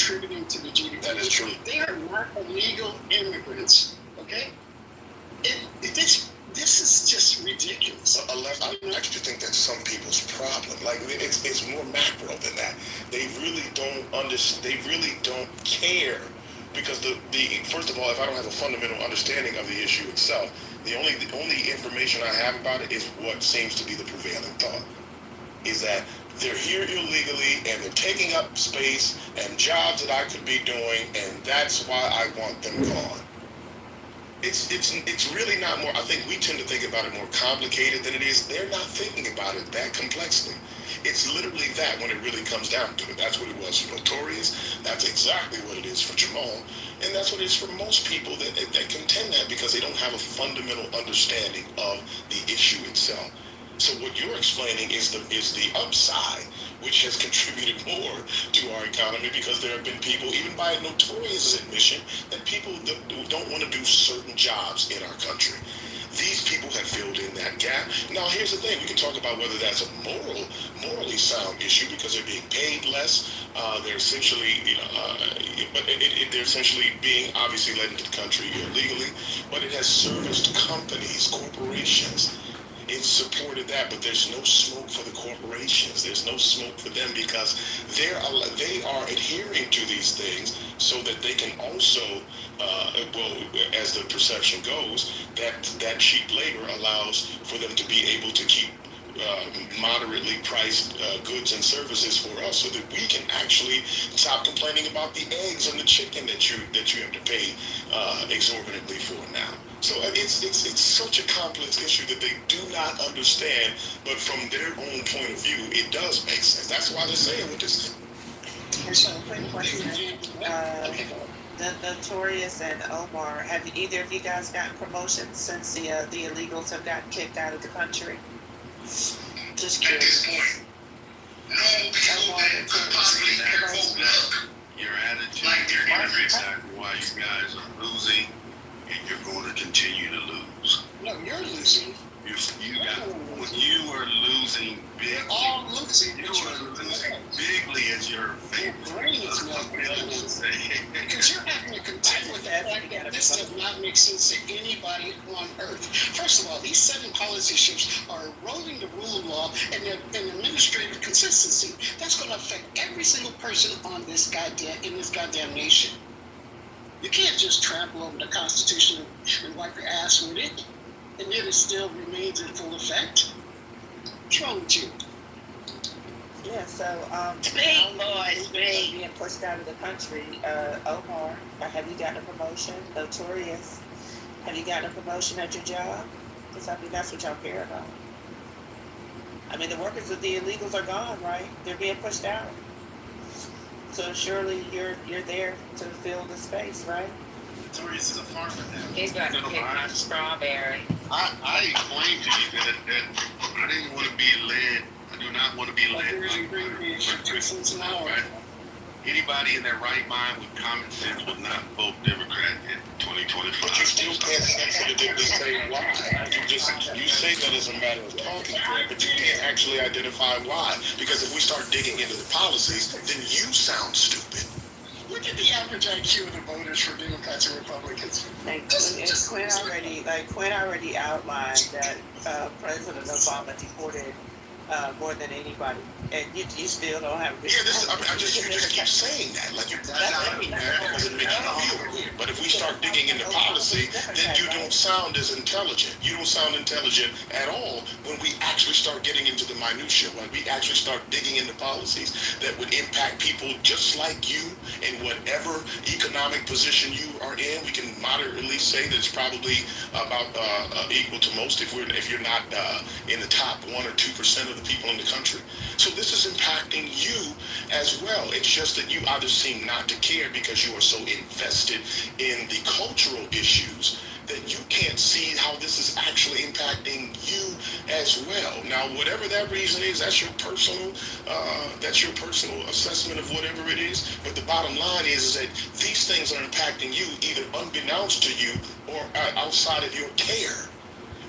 contributing to the GDP. That is true. They are not illegal immigrants, okay? This is just ridiculous. I actually think that's some people's problem. Like it's more macro than that. They really don't understand. They really don't care because the first of all, if I don't have a fundamental understanding of the issue itself, the only information I have about it is what seems to be the prevailing thought. Is that they're here illegally and they're taking up space and jobs that I could be doing, and that's why I want them gone. It's really not more. I think we tend to think about it more complicated than it is. They're not thinking about it that complexly. It's literally that when it really comes down to it. That's what it was for Notorious. That's exactly what it is for Jamal. And that's what it is for most people that contend that because they don't have a fundamental understanding of the issue itself. So what you're explaining is the upside, which has contributed more to our economy because there have been people, even by Notorious' admission, that people don't want to do certain jobs in our country. These people have filled in that gap. Now, here's the thing. We can talk about whether that's a morally sound issue because they're being paid less. They're essentially, they're essentially being obviously let into the country illegally. But it has serviced companies, corporations. It's supported that, but there's no smoke for the corporations. There's no smoke for them because they are adhering to these things so that they can also, as the perception goes, that cheap labor allows for them to be able to keep moderately priced goods and services for us, so that we can actually stop complaining about the eggs and the chicken that you have to pay exorbitantly for now. So it's such a complex issue that they do not understand, but from their own point of view, it does make sense. That's why they're saying what they're saying. So, quick question. The Notorious and Omar, have either of you guys gotten promotions since the illegals have gotten kicked out of the country? Just curious. Omar, your attitude is exactly why you guys are losing, and you're going to continue to lose. No, you're losing. You are losing big. We're all losing. You are losing bigly as your brain is because you're having to contend with the fact that this does not make sense to anybody on earth. First of all, these 7 policy shifts are eroding the rule of law and administrative consistency. That's going to affect every single person on this goddamn nation. You can't just trample over the Constitution and wipe your ass with it, and yet it still remains in full effect. What's wrong with you? Yeah, so being pushed out of the country, Omar, have you gotten a promotion? Notorious, have you gotten a promotion at your job? Because I mean that's what y'all care about. I mean the workers of the illegals are gone, right? They're being pushed out. So surely you're there to fill the space, right? Notorious is a farmer now. He's got to pick my strawberry. I explained to you that I didn't want to be led. I do not want to be led by anybody in their right mind with common sense would not vote Democrat in 2025. But you still can't sensitively say why. You say that as a matter of talking point, but you can't actually identify why. Because if we start digging into the policies, then you sound stupid. Look at the average IQ of the voters for Democrats and Republicans. Quinn already outlined that President Obama deported more than anybody, and you still don't have. You just keep saying that, like you're not because it makes you feel weird. But if we start digging into policy, then you don't sound as intelligent. You don't sound intelligent at all when we actually start getting into the minutia. When we actually start digging into policies that would impact people just like you in whatever economic position you are in. We can moderately say that it's probably about equal to most if you're not in the top 1 or 2% of the people in the country. So this is impacting you as well. It's just that you either seem not to care because you are so invested in the cultural issues that you can't see how this is actually impacting you as well. Now, whatever that reason is, that's your personal assessment of whatever it is. But the bottom line is that these things are impacting you either unbeknownst to you or outside of your care,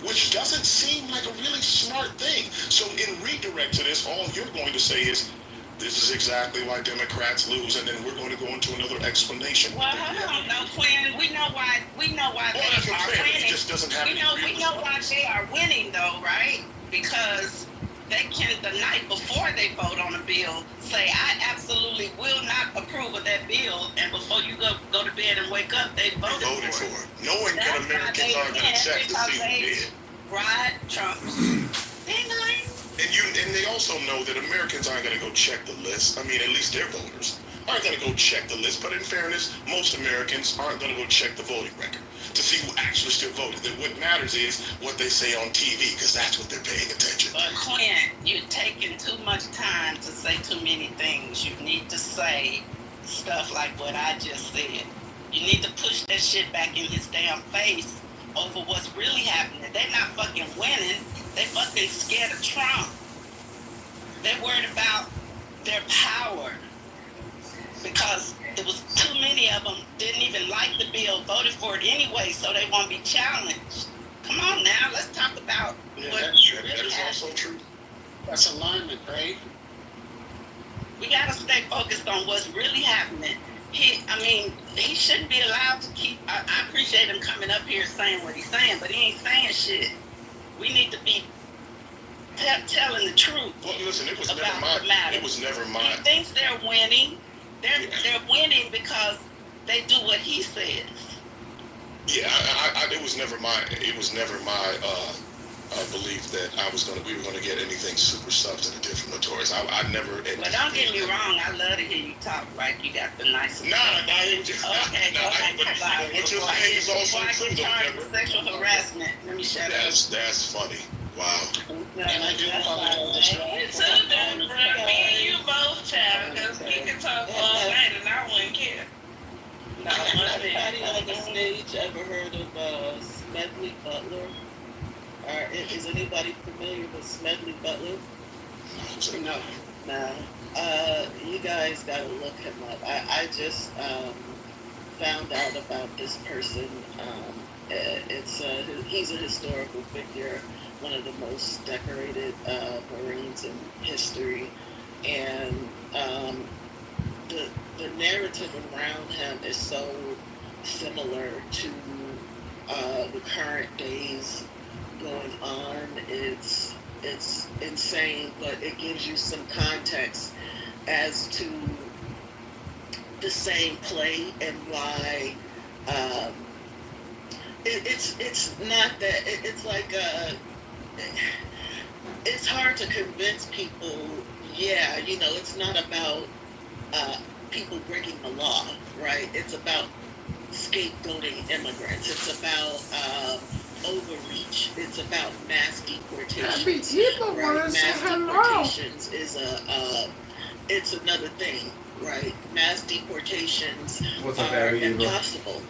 which doesn't seem like a really smart thing. So in redirect to this, all you're going to say is, This is exactly why Democrats lose, and then we're going to go into another explanation. Well, hold on, no, Quinn. We know why. We know why Well, they that's what I'm are saying. He winning. just doesn't have any real We know why response. they are winning, though, right? Because they can, the night before they vote on a bill, say, "I absolutely will not approve of that bill," and before you go to bed and wake up, they voted for it. Knowing that That's why Americans they aren't going to win, check to because see who they did. ride Trump. Ding-a-ling. And they also know that Americans aren't going to go check the list. I mean, at least their voters aren't going to go check the list. But in fairness, most Americans aren't going to go check the voting record to see who actually still voted. That what matters is what they say on TV, because that's what they're paying attention. But Quinn, you're taking too much time to say too many things. You need to say stuff like what I just said. You need to push that shit back in his damn face over what's really happening. They're not fucking winning. They fucking scared of Trump. They're worried about their power because there was too many of them didn't even like the bill, voted for it anyway, so they won't be challenged. Come on now, let's talk about what That's true. really That is happened. also true. That's alignment, right? We gotta stay focused on what's really happening. He shouldn't be allowed to keep. I appreciate him coming up here saying what he's saying, but he ain't saying shit. We need to be telling the truth. Well, listen, it was about never my. the matter. It was never my. He thinks they're winning. Yeah. They're winning because they do what he says. Yeah, it was never my. It was never my belief that we were gonna get anything super substantive from Notorious. I never. But don't get me wrong, I love to hear you talk like you got the nicest. It was just. Okay, go ahead. But what you're saying is also true, though, Deborah. Sexual harassment. Let me shut up. That's funny. Wow. And I do apologize. Me too, Deborah. Me and you both, child, because we can talk all night and I wouldn't care. No, anybody on the stage ever heard of Smedley Butler? Or is anybody familiar with Smedley Butler? No. No. You guys gotta look him up. I just found out about this person. He's a historical figure, one of the most decorated Marines in history, and the narrative around him is so similar to the current days going on. It's insane, but it gives you some context as to the same play and why it's not that it's like it's hard to convince people. Yeah, it's not about people breaking the law, right? It's about scapegoating immigrants. It's about overreach. It's about mass deportations. Right? Mass deportations is it's another thing, right? Mass deportations are impossible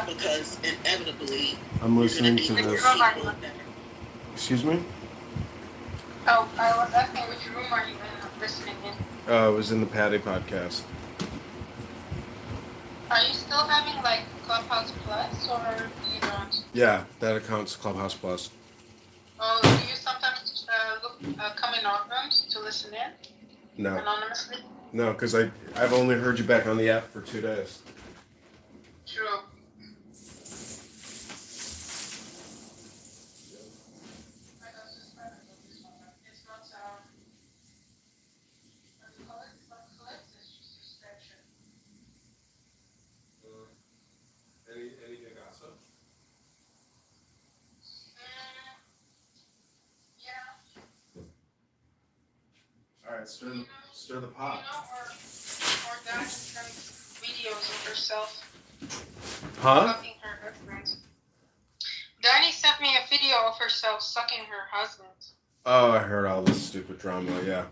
because inevitably I'm listening to you're gonna this. deal with people that Excuse me? Oh, I was asking which room are you listening in? It was in the Patty podcast. Are you still having like Clubhouse Plus or you don't? Yeah, that account's Clubhouse Plus. Oh, do you sometimes come in our rooms to listen in No, anonymously? no, because I've only heard you back on the app for 2 days. True. It's not what do you call it? It's not clicks, it's just subscription. Anything gossip? Yeah. All right, stir the pot. Or Diane sent videos of herself Huh? sucking her husband. Diane sent me a video of herself sucking her husband. Oh, I heard all this stupid drama. Yeah.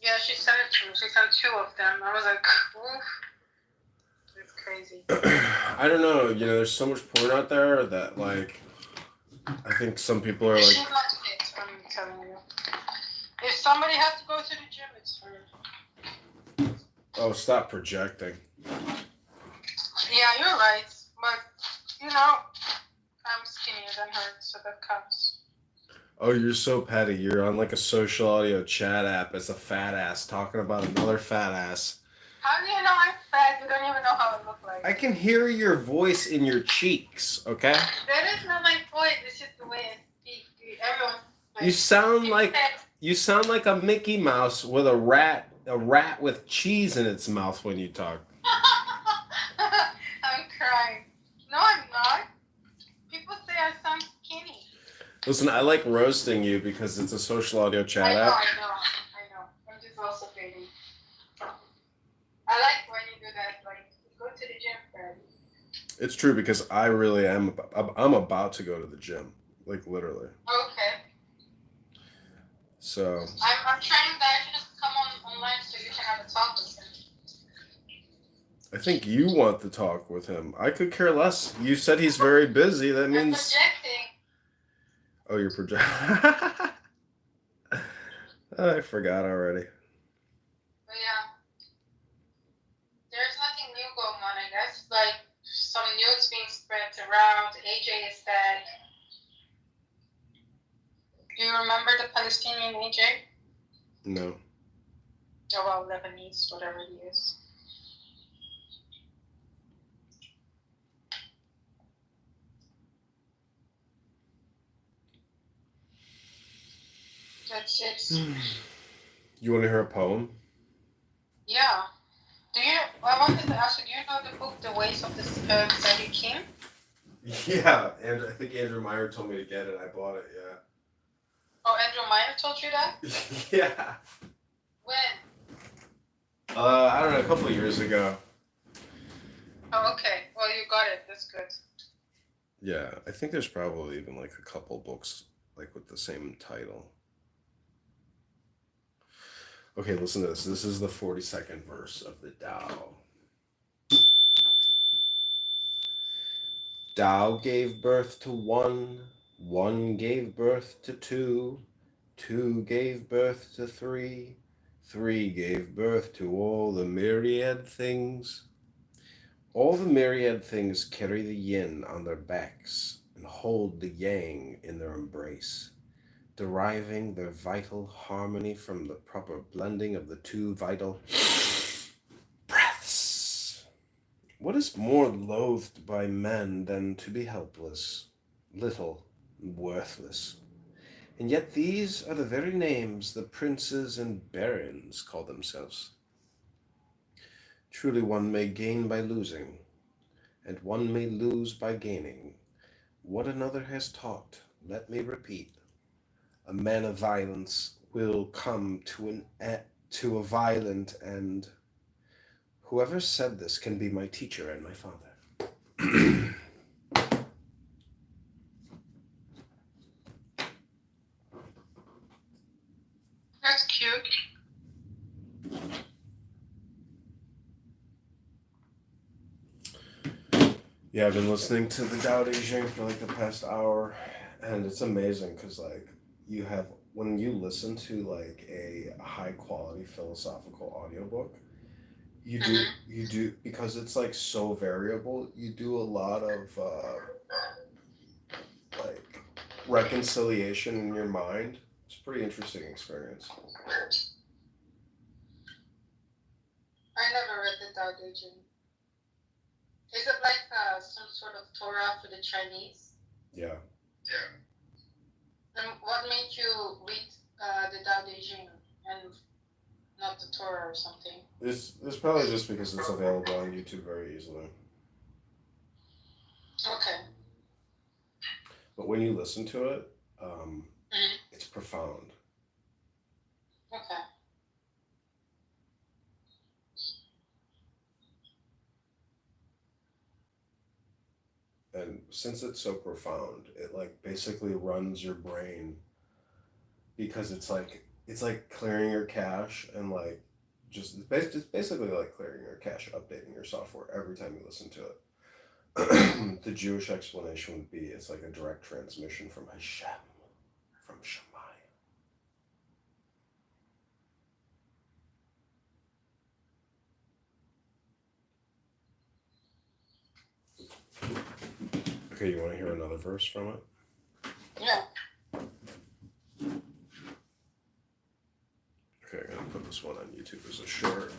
Yeah, she sent it to me. She sent 2 of them. I was like, oof. It's crazy. I don't know. There's so much porn out there that, like, I think some people are She's like, not fit, I'm telling you. If somebody has to go to the gym, it's her. oh, stop projecting. Yeah, you're right. But, I'm skinnier than her, so that counts. Oh, you're so petty. You're on like a social audio chat app as a fat ass talking about another fat ass. How do you know I'm fat? You don't even know how I look like. I can hear your voice in your cheeks, okay? That is not my voice. It's just the way I speak, dude. Everyone. You sound like a Mickey Mouse with a rat with cheese in its mouth when you talk. I'm crying. No, I'm not. People say I sound skinny. Listen, I like roasting you because it's a social audio chat app. I know. I'm just also fading. I like when you do that. Like, go to the gym, Fred. It's true because I really am. I'm about to go to the gym, like literally. Okay. So. I'm trying that. You just come online so you can have a talk with him. I think you want to talk with him. I could care less. You said he's very busy. That You're means. projecting. Oh, you're projecting. I forgot already. But yeah, there's nothing new going on. I guess like some news being spread around. AJ is dead. Do you remember the Palestinian AJ? No. Oh, well, Lebanese, whatever he is. It's. You want to hear a poem? Yeah. I wanted to ask you, do you know the book, The Ways of the King? Yeah, and I think Andrew Meyer told me to get it. I bought it, yeah. Oh, Andrew Meyer told you that? Yeah. When? I don't know, a couple of years ago. Oh, okay. Well, you got it. That's good. Yeah, I think there's probably even like a couple books like with the same title. Okay, listen to this. This is the 42nd verse of the Tao. Tao gave birth to one gave birth to two gave birth to three gave birth to all the myriad things. All the myriad things carry the yin on their backs and hold the yang in their embrace, deriving their vital harmony from the proper blending of the two vital breaths. What is more loathed by men than to be helpless, little, and worthless? And yet these are the very names the princes and barons call themselves. Truly one may gain by losing, and one may lose by gaining. What another has taught, let me repeat. A man of violence will come to a violent end. Whoever said this can be my teacher and my father. That's cute. Yeah, I've been listening to the Tao Te Ching for like the past hour, and it's amazing because like you have when you listen to like a high quality philosophical audiobook, you do because it's like so variable. You do a lot of like reconciliation in your mind. It's a pretty interesting experience. I never read the Tao Te Ching. Is it like some sort of Torah for the Chinese? Yeah. And what made you read the Tao Te Ching and not the Torah or something? It's probably just because it's available on YouTube very easily. Okay. But when you listen to it, it's profound. Okay. And since it's so profound, it like basically runs your brain because it's like clearing your cache and like it's basically like clearing your cache, updating your software every time you listen to it. The Jewish explanation would be it's like a direct transmission from Hashem, from Shammai. Okay, you want to hear another verse from it? Yeah. this one on YouTube as a short.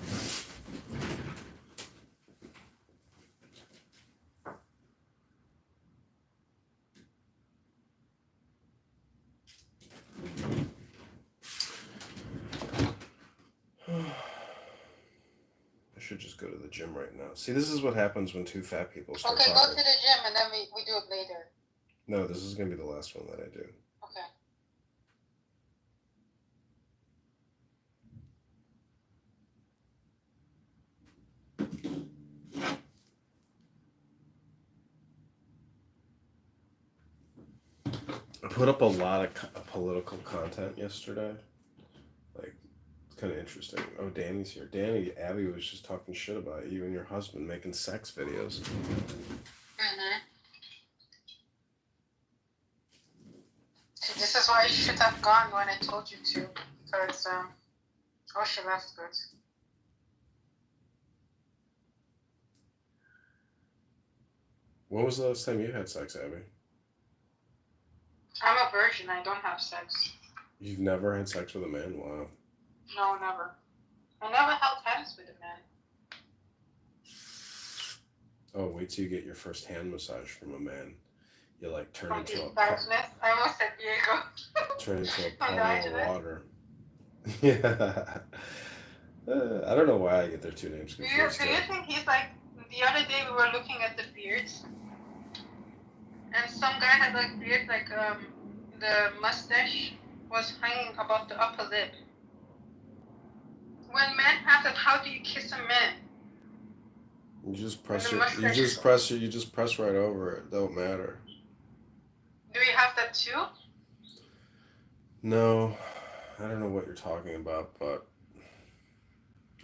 I should just go to the gym right now. See, this is what happens when two fat people start Okay, talking. go to the gym and then we do it later. No, this is going to be the last one that I do. Okay. I put up a lot of political content yesterday. Like, it's kind of interesting. Oh, Danny's here. Danny, Abby was just talking shit about you and your husband making sex videos. Mm-hmm. See, this is why you should have gone when I told you to, because oh, she left good. When was the last time you had sex, Abby? I'm a virgin. I don't have sex. You've never had sex with a man? Wow. No, never. I never held hands with a man. Oh, wait till you get your first hand massage from a man. You like turn From into the a Angeles. I almost said Diego. turn into a From puddle the of Angeles. water. Yeah. I don't know why I get their two names Do confused. you think he's like, the other day we were looking at the beards, and some guy had like beard, like the mustache was hanging above the upper lip. When men have that, how do you kiss a man? You just When press the it. mustache You is- just press right over it. Don't matter. Do we have that too? No, I don't know what you're talking about, but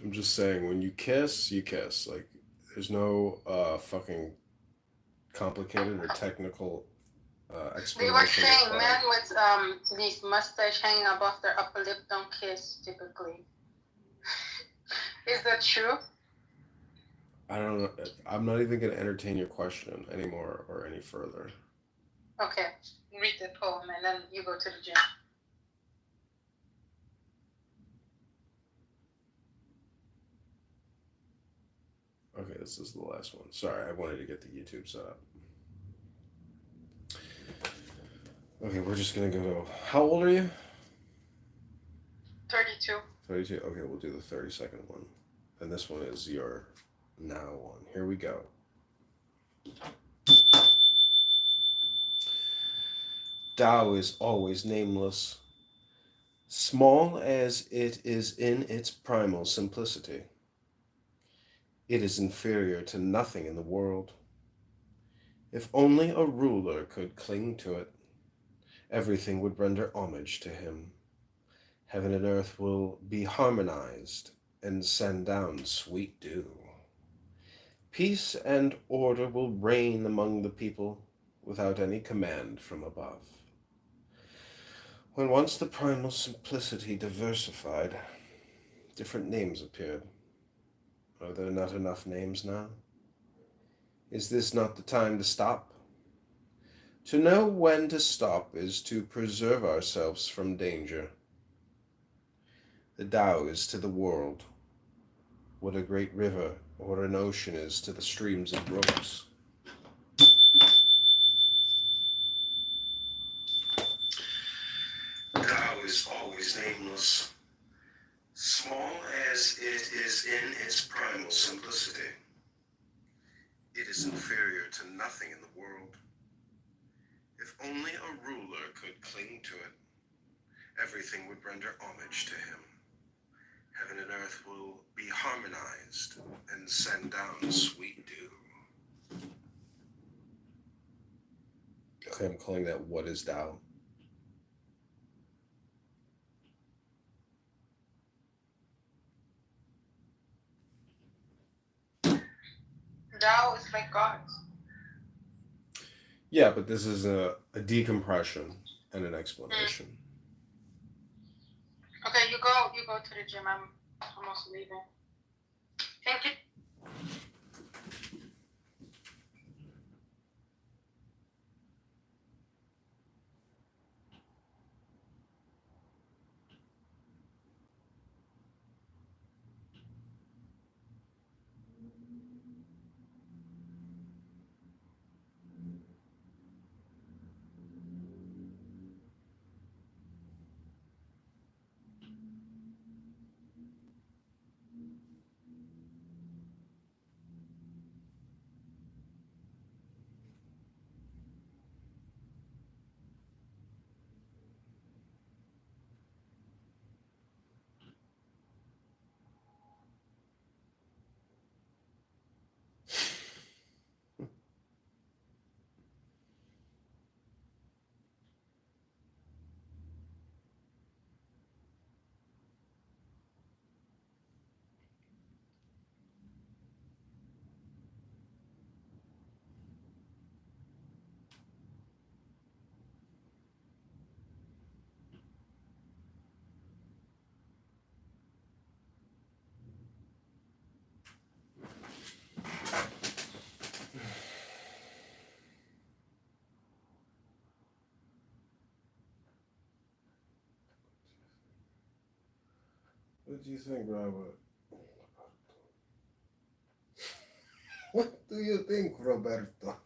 I'm just saying when you kiss, you kiss. Like there's no fucking complicated or technical They explanation. were saying required. men with these mustache hanging above their upper lip don't kiss typically. Is that true? I don't know. I'm not even going to entertain your question anymore or any further. Okay, read the poem and then you go to the gym. Okay, this is the last one. Sorry, I wanted to get the YouTube set up. Okay, we're just going to go. How old are you? 32. 32? Okay, we'll do the 30-second one. And this one is your now one. Here we go. Tao is always nameless, small as it is in its primal simplicity. It is inferior to nothing in the world. If only a ruler could cling to it, everything would render homage to him. Heaven and earth will be harmonized and send down sweet dew. Peace and order will reign among the people without any command from above. When once the primal simplicity diversified, different names appeared. Are there not enough names now? Is this not the time to stop? To know when to stop is to preserve ourselves from danger. The Tao is to the world what a great river or an ocean is to the streams and brooks. Tao is always nameless, small as it is in its primal simplicity. It is inferior to nothing in the world. If only a ruler could cling to it, everything would render homage to him. Heaven and earth will be harmonized and send down sweet dew. Okay, I'm calling that What is Tao? Tao is like God. Yeah, but this is a decompression and an explanation. Okay, you go to the gym. I'm almost leaving. Thank you. What do you think, Robert? What do you think, Roberto?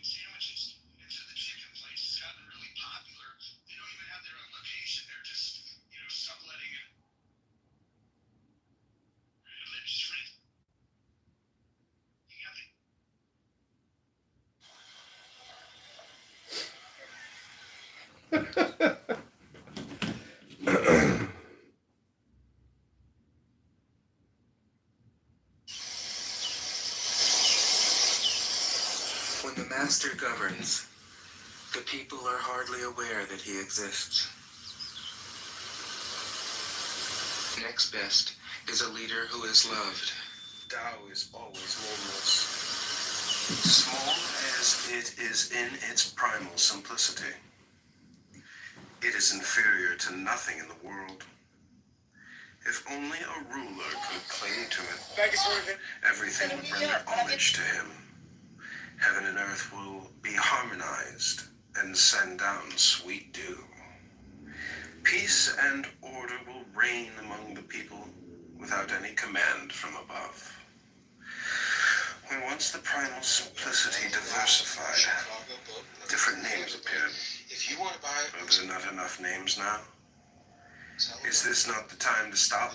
Sandwiches into the chicken place has gotten really popular. They don't even have their own location. They're just, subletting it. They're just renting out the When the master governs, the people are hardly aware that he exists. Next best is a leader who is loved. Tao is always nameless. Small as it is in its primal simplicity, it is inferior to nothing in the world. If only a ruler could cling to it, everything would render homage to him. Heaven and earth will be harmonized and send down sweet dew. Peace and order will reign among the people without any command from above. When once the primal simplicity diversified, different names appeared. Are there not enough names now? Is this not the time to stop?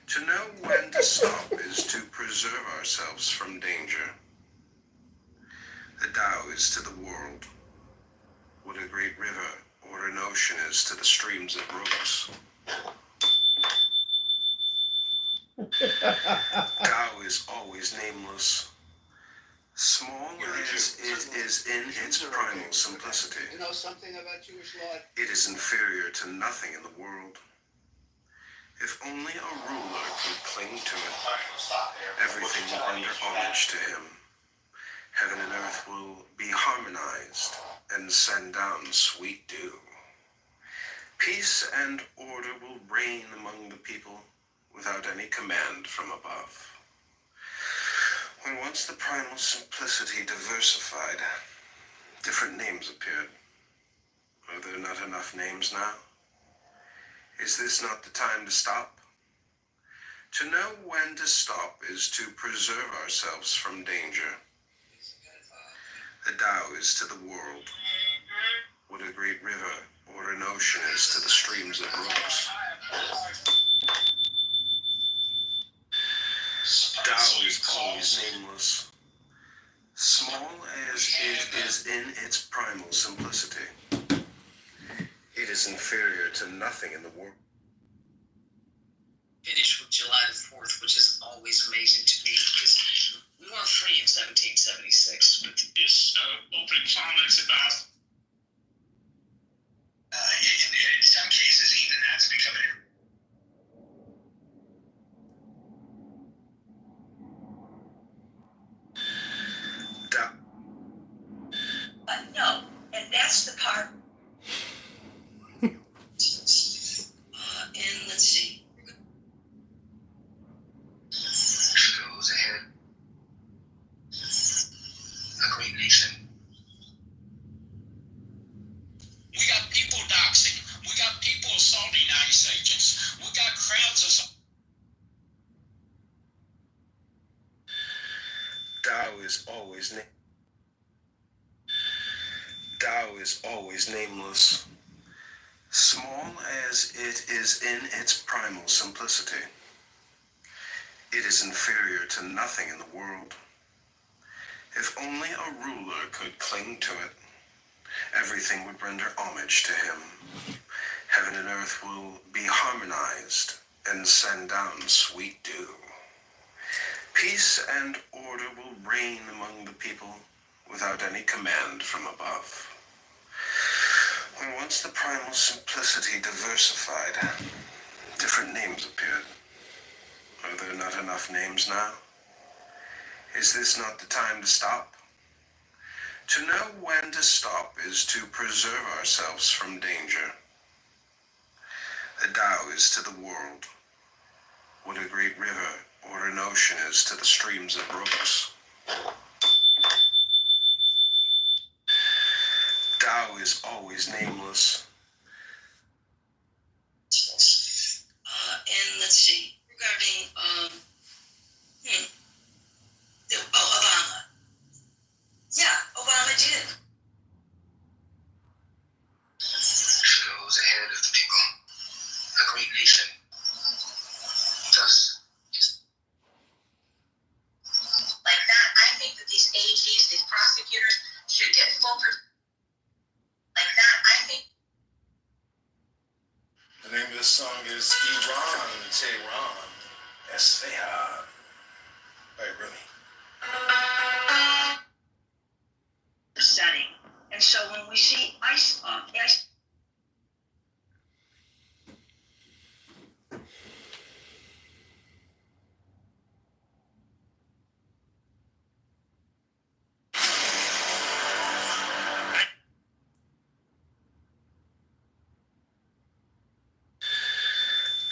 To know when to stop is to preserve ourselves from danger. The Tao is to the world what a great river or an ocean is to the streams it brooks. Tao is always nameless. Small as it is in its primal simplicity, You know something about Jewish law? it is inferior to nothing in the world. If only a ruler could cling to it, everything will render homage to him. Heaven and earth will be harmonized and send down sweet dew. Peace and order will reign among the people without any command from above. When once the primal simplicity diversified, different names appeared. Are there not enough names now? Is this not the time to stop? To know when to stop is to preserve ourselves from danger. The Tao is to the world what a great river or an ocean is to the streams it brooks. Tao is always nameless. Small as it is in its primal simplicity, it is inferior to nothing in the world. Finish with July the 4th, which is always amazing to me because we weren't free in 1776. But Just opening comments about, in some cases, even that's becoming no, and that's the part. And let's see. Goes ahead. Tao is always nameless, small as it is in its primal simplicity. It is inferior to nothing in the world. If only a ruler could cling to it, everything would render homage to him. Heaven and earth will be harmonized and send down sweet dew. Peace and order will reign among the people without any command from above. When once the primal simplicity diversified, different names appeared. Are there not enough names now? Is this not the time to stop? To know when to stop is to preserve ourselves from danger. The Tao is to the world what a great river or an ocean is to the streams and brooks. Tao is always nameless. And let's see, regarding Obama. Yeah, Obama did. Goes ahead of the people. A great nation. Thus is like that. I think that these AGs, these prosecutors, should get full like that. I think The name of this song is Iran, Tehran, Esfahan. Wait, really? setting. And so when we see ice,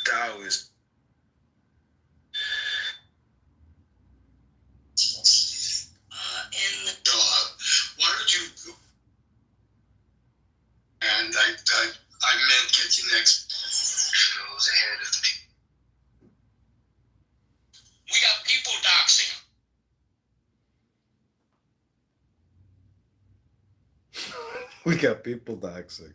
Tao is in the dog. Why don't you? And I meant get you next. Goes ahead of the people. We got people doxing. We got people doxing.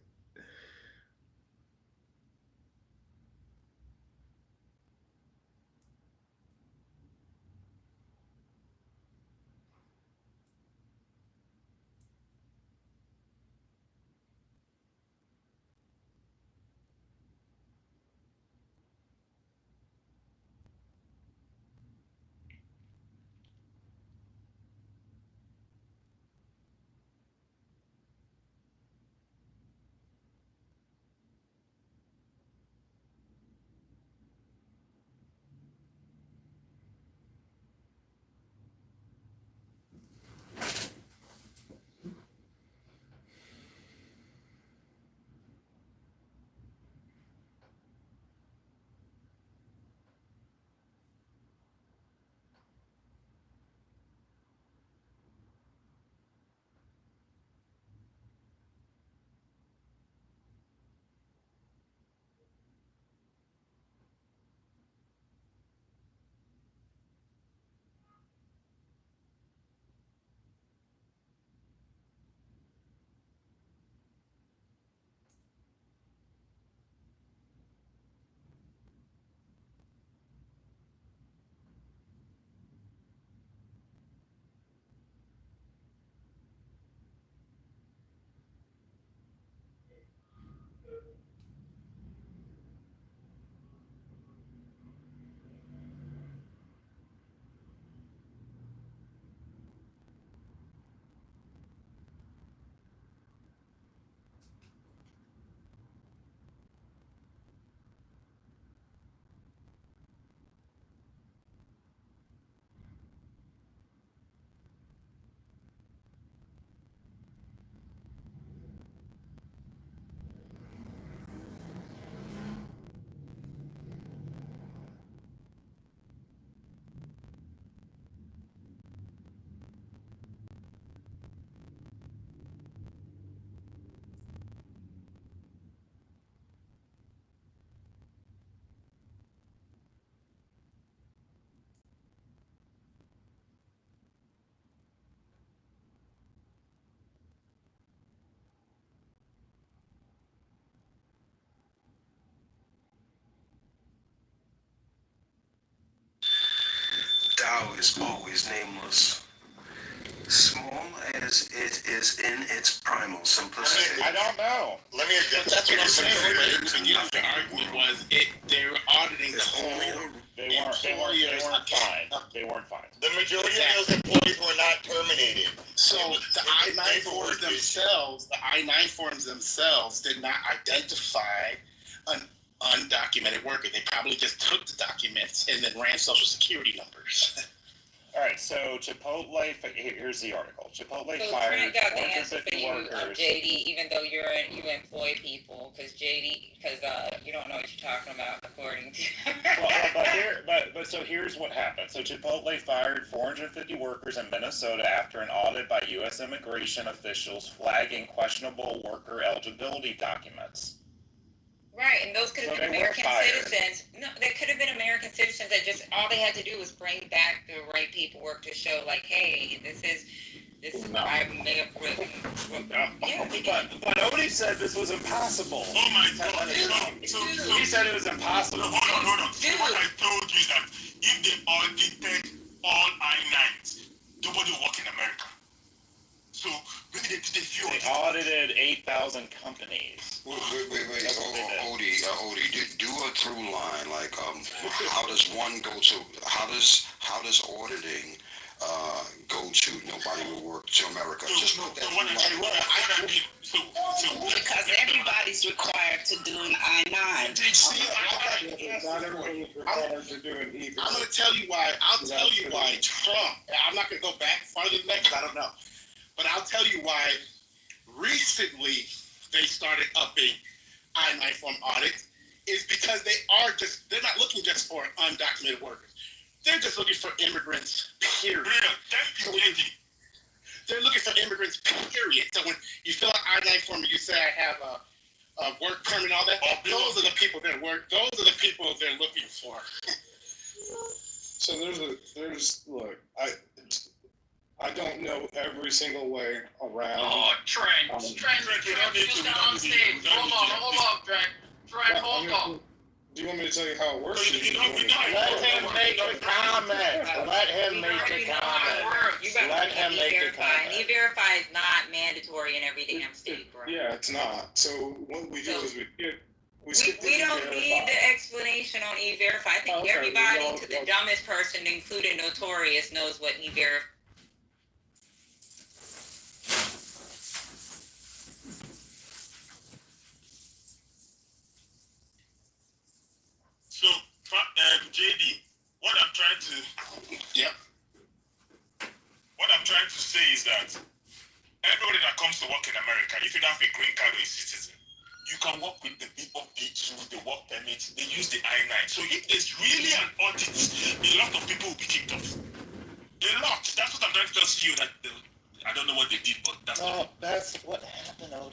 Thou is always nameless. Small as it is in its primal simplicity. I don't know. Let me But that's what I'm saying. The argument was they were auditing the whole. They weren't fine. They weren't fine. The majority of those employees were not terminated. So the I-9 forms themselves did not identify an undocumented worker. They probably just took the documents and then ran social security numbers. All right, so Chipotle, here's the article. Chipotle So fired Trent got the answer for 450 you, workers. JD, even though you employ people, because you don't know what you're talking about, according to. So here's what happened. So Chipotle fired 450 workers in Minnesota after an audit by U.S. immigration officials flagging questionable worker eligibility documents. Right, and those could have So been they were American fired. citizens. No, they could have been American citizens that just all they had to do was bring back the right paperwork to show, like, hey, this is I may have written. Yeah, they did. But nobody said this was impossible. Oh my God! He said it was impossible. Hold on. So what I told you is that if they audited all I-9s, nobody will work in America. So maybe they did a few. They audited 8,000 companies. Wait. Odie, do a through line. Like, how does one go to? How does auditing go to? Nobody will work to America. Just put that through line. Because everybody's required to do an I-9. Not everyone is required to do an e-visa. I'm going to tell you why. I'll tell you why Trump. I'm not going to go back farther than that because I don't know. But I'll tell you why recently they started upping I-9 form audits is because they're not looking just for undocumented workers. They're just looking for immigrants, period. They're looking for immigrants, period. So when you fill out I-9 form and you say I have a work permit and all that, those are the people they're looking for. So I don't know every single way around. Oh, Trent, you don't need to come on stage. Hold on, Trent, hold on. Do you want me to tell you how it works? Let him make a comment. Let him make a comment. You got Let him make a E-Verify. comment. E-Verify is not mandatory in every damn state, bro. Yeah, it's not. So what we do is We don't need the explanation on E-Verify. I think everybody, to the dumbest person, including Notorious, knows what E-Verify. So, JD, what I'm trying to say is that everybody that comes to work in America, if you don't have a green card or a citizen, you can work with the people B2, the work permit, they use the I-9. So if there's really an audit, a lot of people will be kicked off. A lot. That's what I'm trying to tell you that I don't know what they did, but that's That's what happened,